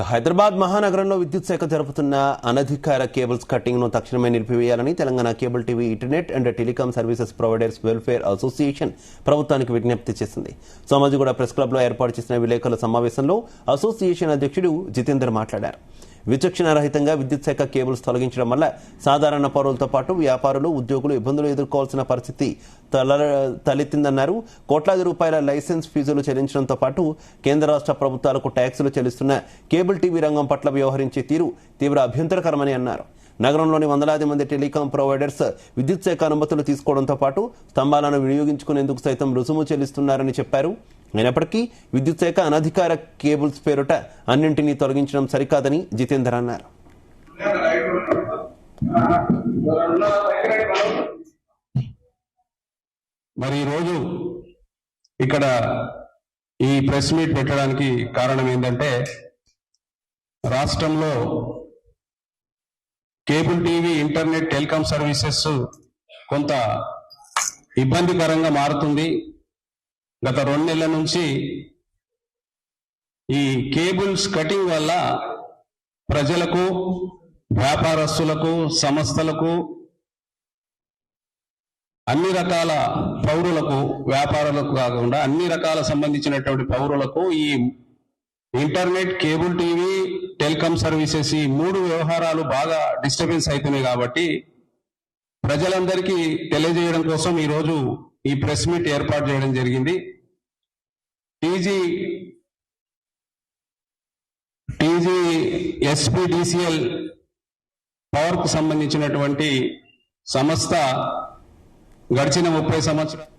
హైదరాబాద్ మహానగరంలో విద్యుత్ శాఖ జరుపుతున్న అనధికార కేబుల్స్ కట్టింగ్ ను తక్షణమే నిలిపివేయాలని Telangana cable TV internet and telecom services providers welfare association ప్రభుత్వానికి విజ్ఞప్తి చేసింది. సోమాజిగూడ ప్రెస్ క్లబ్ లో ఏర్పాటు చేసిన విలేకరుల సమావేశంలో అసోసియేషన్ అధ్యక్షుడు జితేందర్ మాట్లాడారు. విచక్షణారహితంగా విద్యుత్ శాఖ కేబుల్స్ తొలగించడం వల్ల సాధారణ పౌరులతో పాటు వ్యాపారులు, ఉద్యోగులు ఇబ్బందులు ఎదుర్కోవాల్సిన పరిస్థితి తలెత్తిందన్నారు. కోట్లాది రూపాయల లైసెన్స్ ఫీజులు చెల్లించడంతో పాటు కేంద్ర రాష్ట్ర ప్రభుత్వాలకు ట్యాక్సులు చెల్లిస్తున్న కేబుల్ టీవీ రంగం పట్ల వ్యవహరించే తీరు తీవ్ర అభ్యంతరకరమని అన్నారు. నగరంలోని వందలాది మంది టెలికాం ప్రొవైడర్స్ విద్యుత్ శాఖ అనుమతులు తీసుకోవడంతో పాటు స్తంభాలను వినియోగించుకునేందుకు సైతం రుసుము చెల్లిస్తున్నారని చెప్పారు. అయినప్పటికీ విద్యుత్ శాఖ అనధికార కేబుల్స్ పేరుట అన్నింటినీ తొలగించడం సరికాదని జితేందర్ అన్నారు. మరి ఈరోజు ఇక్కడ ఈ ప్రెస్ మీట్ పెట్టడానికి కారణం ఏంటంటే, రాష్ట్రంలో cable TV, internet, telecom services కొంత ఇబ్బందికరంగా మారుతుంది. గత 2 నెలల నుంచి ఈ కేబుల్స్ కటింగ్ వల్ల ప్రజలకు, వ్యాపారస్తులకు, సంస్థలకు, అన్ని రకాల పౌరులకు, వ్యాపారులకు కాకుండా అన్ని రకాల సంబంధించినటువంటి పౌరులకు ఈ internet, cable TV, telecom services ఈ 3 వ్యవహారాలు బాగా డిస్టర్బెన్స్ అవుతున్నాయి. కాబట్టి ప్రజలందరికీ తెలియజేయడం కోసం ఈరోజు ఈ ప్రెస్ మీట్ ఏర్పాటు చేయడం జరిగింది. ఎస్పీడీసీఎల్ పవర్ కు సంబంధించినటువంటి సంస్థ గడిచిన 30 సంవత్సరాలు